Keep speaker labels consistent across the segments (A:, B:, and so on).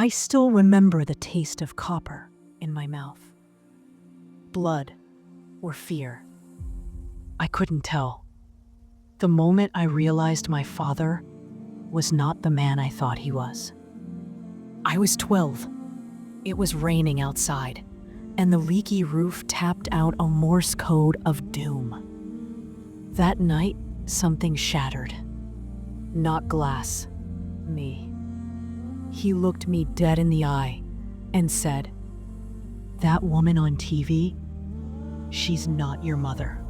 A: I still remember the taste of copper in my mouth. Blood or fear. I couldn't tell. The moment I realized my father was not the man I thought he was. I was 12. It was raining outside, and the leaky roof tapped out a Morse code of doom. That night, something shattered. Not glass, me. He looked me dead in the eye and said, "That woman on TV, she's not your mother."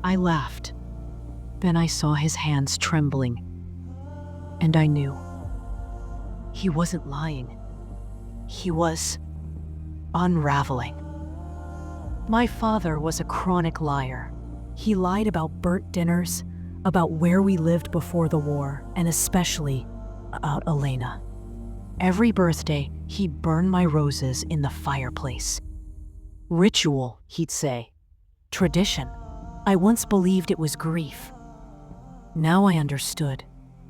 A: I laughed. Then I saw his hands trembling, and I knew. He wasn't lying. He was unraveling. My father was a chronic liar. He lied about burnt dinners, about where we lived before the war, and especially about Elena. Every birthday, he'd burn my roses in the fireplace. Ritual, he'd say. Tradition. I once believed it was grief. Now I understood.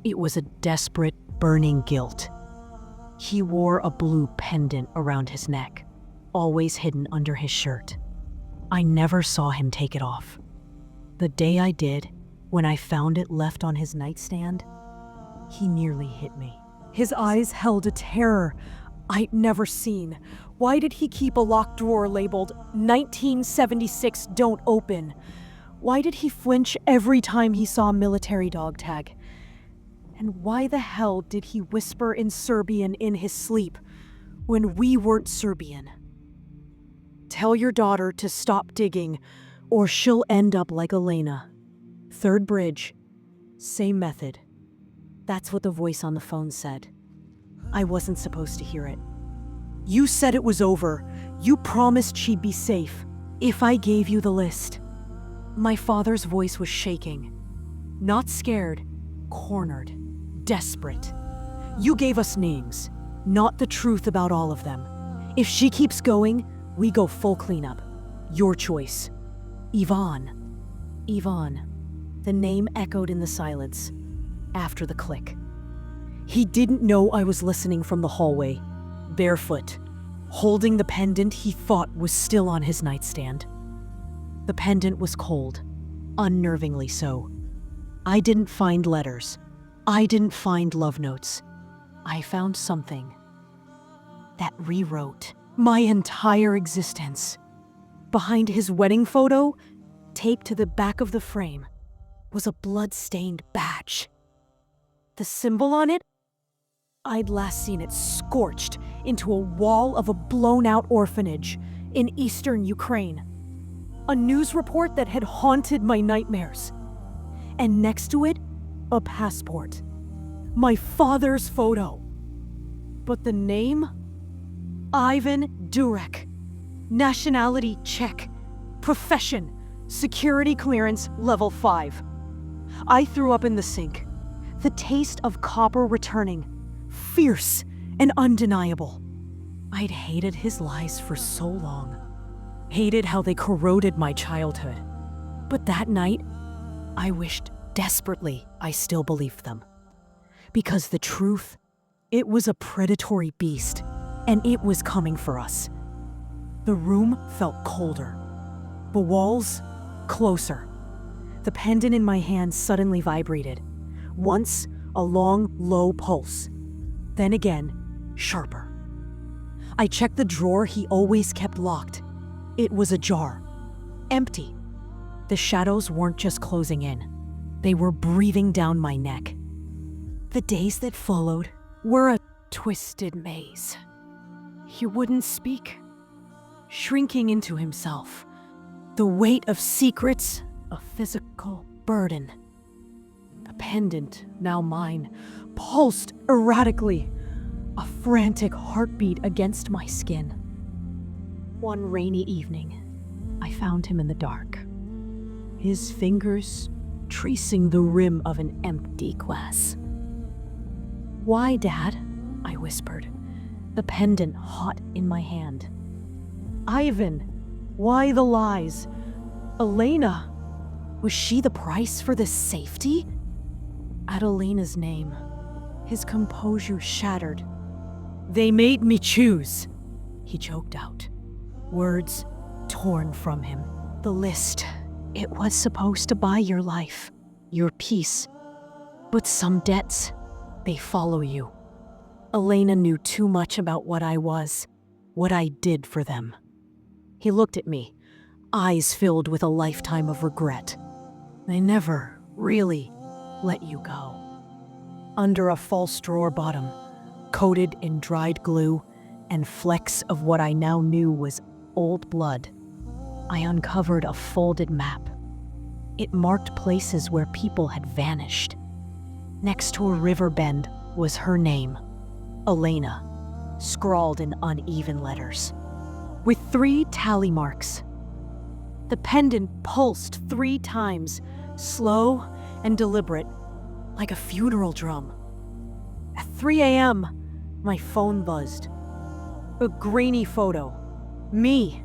A: It was a desperate, burning guilt. He wore a blue pendant around his neck, always hidden under his shirt. I never saw him take it off. The day I did, when I found it left on his nightstand, he nearly hit me. His eyes held a terror I'd never seen. Why did he keep a locked drawer labeled 1976 don't open? Why did he flinch every time he saw a military dog tag? And why the hell did he whisper in Serbian in his sleep when we weren't Serbian? "Tell your daughter to stop digging or she'll end up like Elena. Third bridge, same method." That's what the voice on the phone said. I wasn't supposed to hear it. "You said it was over. You promised she'd be safe if I gave you the list." My father's voice was shaking. Not scared, cornered, desperate. "You gave us names, not the truth about all of them. If she keeps going, we go full cleanup. Your choice." Ivan. Ivan. The name echoed in the silence, after the click. He didn't know I was listening from the hallway, barefoot, holding the pendant he thought was still on his nightstand. The pendant was cold, unnervingly so. I didn't find letters. I didn't find love notes. I found something that rewrote my entire existence. Behind his wedding photo, taped to the back of the frame, was a blood-stained badge. The symbol on it? I'd last seen it scorched into a wall of a blown-out orphanage in eastern Ukraine. A news report that had haunted my nightmares. And next to it, a passport. My father's photo. But the name? Ivan Durek. Nationality Czech. Profession, security clearance level 5. I threw up in the sink. The taste of copper returning, fierce and undeniable. I'd hated his lies for so long. Hated how they corroded my childhood. But that night, I wished desperately I still believed them. Because the truth, it was a predatory beast, and it was coming for us. The room felt colder. The walls, closer. The pendant in my hand suddenly vibrated. Once, a long, low pulse. Then again, sharper. I checked the drawer he always kept locked. It was ajar. Empty. The shadows weren't just closing in. They were breathing down my neck. The days that followed were a twisted maze. He wouldn't speak. Shrinking into himself. The weight of secrets, a physical burden. The pendant, now mine, pulsed erratically, a frantic heartbeat against my skin. One rainy evening, I found him in the dark, his fingers tracing the rim of an empty glass. "Why, Dad?" I whispered, the pendant hot in my hand. "Ivan, why the lies? Elena, was she the price for this safety?" At Elena's name, his composure shattered. They made me choose, he choked out, words torn from him. The list, it was supposed to buy your life, your peace. But some debts, they follow you. Elena knew too much about what I was, what I did for them. He looked at me, eyes filled with a lifetime of regret. They never really let you go. Under a false drawer bottom, coated in dried glue and flecks of what I now knew was old blood, I uncovered a folded map. It marked places where people had vanished. Next to a river bend was her name, Elena, scrawled in uneven letters, with 3 tally marks. The pendant pulsed 3 times, slow and deliberate, like a funeral drum. At 3 a.m., my phone buzzed. A grainy photo. Me,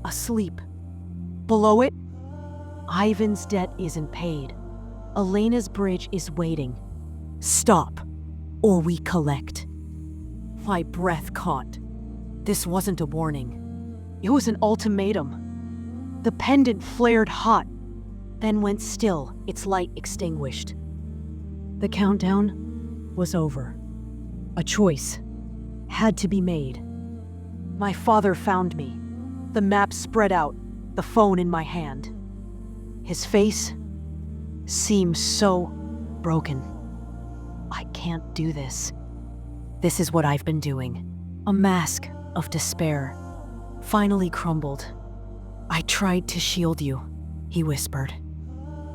A: asleep. Below it, Ivan's debt isn't paid. Elena's bridge is waiting. Stop, or we collect. My breath caught. This wasn't a warning. It was an ultimatum. The pendant flared hot, then went still, its light extinguished. The countdown was over. A choice had to be made. My father found me, the map spread out, the phone in my hand. His face seemed so broken. I can't do this. This is what I've been doing. A mask of despair finally crumbled. I tried to shield you, he whispered,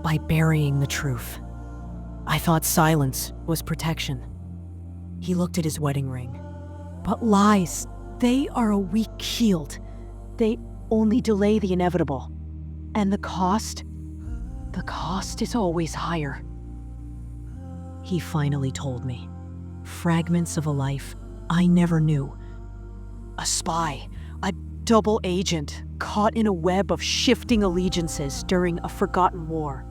A: by burying the truth. I thought silence was protection. He looked at his wedding ring. But lies, they are a weak shield. They only delay the inevitable. And the cost is always higher. He finally told me. Fragments of a life I never knew. A spy, a double agent, caught in a web of shifting allegiances during a forgotten war.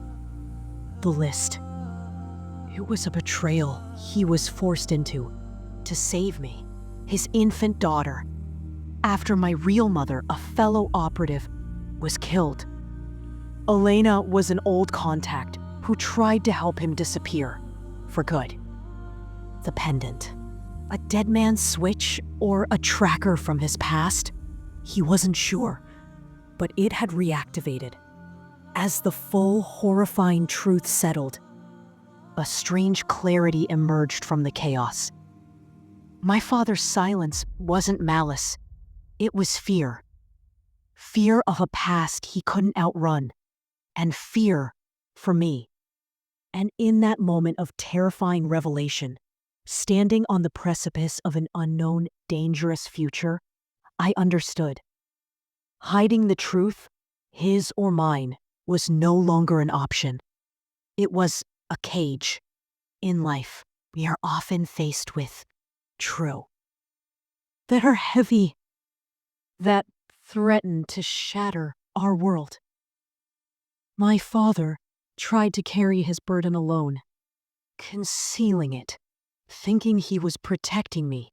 A: The list. It was a betrayal he was forced into to save me, his infant daughter, after my real mother, a fellow operative, was killed. Elena was an old contact who tried to help him disappear for good. The pendant. A dead man's switch or a tracker from his past? He wasn't sure, but it had reactivated. As the full, horrifying truth settled, a strange clarity emerged from the chaos. My father's silence wasn't malice. It was fear. Fear of a past he couldn't outrun, and fear for me. And in that moment of terrifying revelation, standing on the precipice of an unknown, dangerous future, I understood. Hiding the truth, his or mine, was no longer an option. It was a cage. In life, we are often faced with true that are heavy, that threaten to shatter our world. My father tried to carry his burden alone, concealing it, thinking he was protecting me.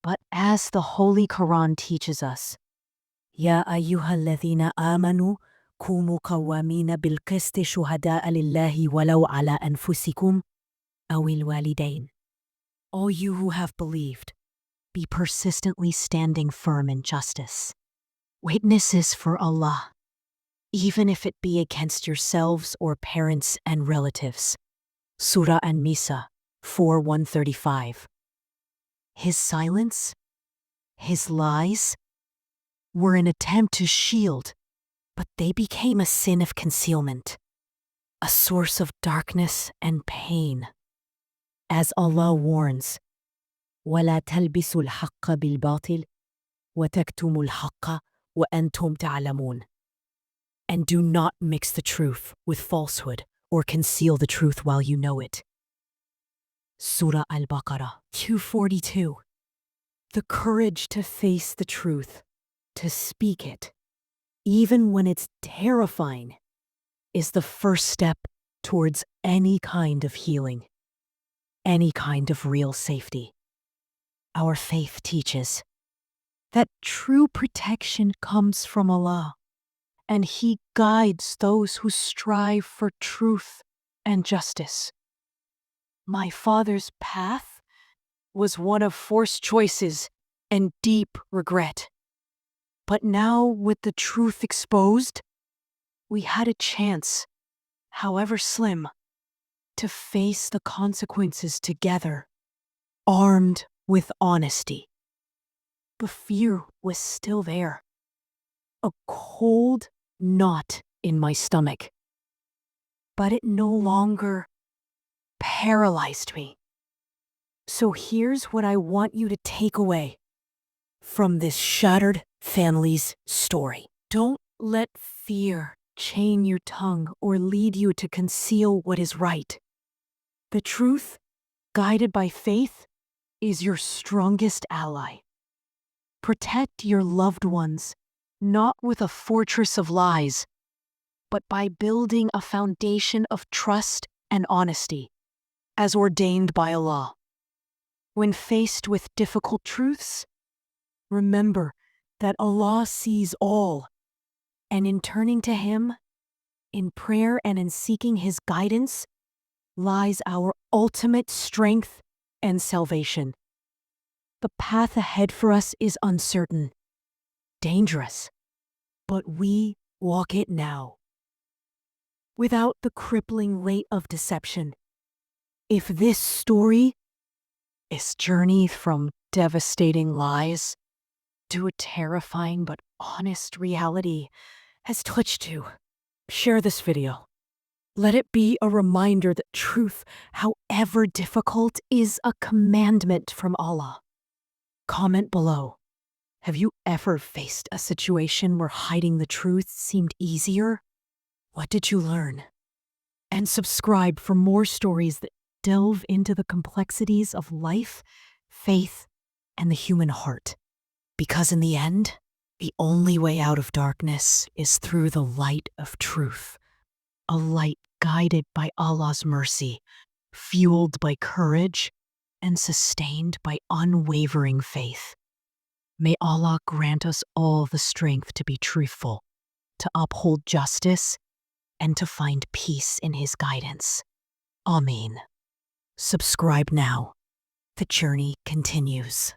A: But as the Holy Qur'an teaches us, يا أيها الذين آمنوا كونوا قوامين بالقسط شهداء لله ولو على أنفسكم أو الوالدين. All you who have believed, be persistently standing firm in justice. Witnesses for Allah, even if it be against yourselves or parents and relatives. Surah An-Nisa 4:135. His silence, his lies, were an attempt to shield, but they became a sin of concealment, a source of darkness and pain. As Allah warns, وَلَا تَلْبِسُوا الْحَقَّ بِالْبَاطِلِ وَتَكْتُمُوا الْحَقَّ وَأَنْتُمْ تَعْلَمُونَ. And do not mix the truth with falsehood or conceal the truth while you know it. Surah Al-Baqarah 242. The courage to face the truth, to speak it, even when it's terrifying, is the first step towards any kind of healing, any kind of real safety. Our faith teaches that true protection comes from Allah, and He guides those who strive for truth and justice. My father's path was one of forced choices and deep regret. But now, with the truth exposed, we had a chance, however slim, to face the consequences together, armed with honesty. The fear was still there, a cold knot in my stomach. But it no longer paralyzed me. So here's what I want you to take away from this shattered family's story. Don't let fear chain your tongue or lead you to conceal what is right. The truth, guided by faith, is your strongest ally. Protect your loved ones, not with a fortress of lies, but by building a foundation of trust and honesty, as ordained by Allah. When faced with difficult truths, remember that Allah sees all, and in turning to Him, in prayer and in seeking His guidance, lies our ultimate strength and salvation. The path ahead for us is uncertain, dangerous, but we walk it now, without the crippling weight of deception. If this story, this journey from devastating lies to a terrifying but honest reality, has touched you, share this video. Let it be a reminder that truth, however difficult, is a commandment from Allah. Comment below. Have you ever faced a situation where hiding the truth seemed easier? What did you learn? And subscribe for more stories that delve into the complexities of life, faith, and the human heart. Because in the end, the only way out of darkness is through the light of truth. A light guided by Allah's mercy, fueled by courage, and sustained by unwavering faith. May Allah grant us all the strength to be truthful, to uphold justice, and to find peace in His guidance. Ameen. Subscribe now. The journey continues.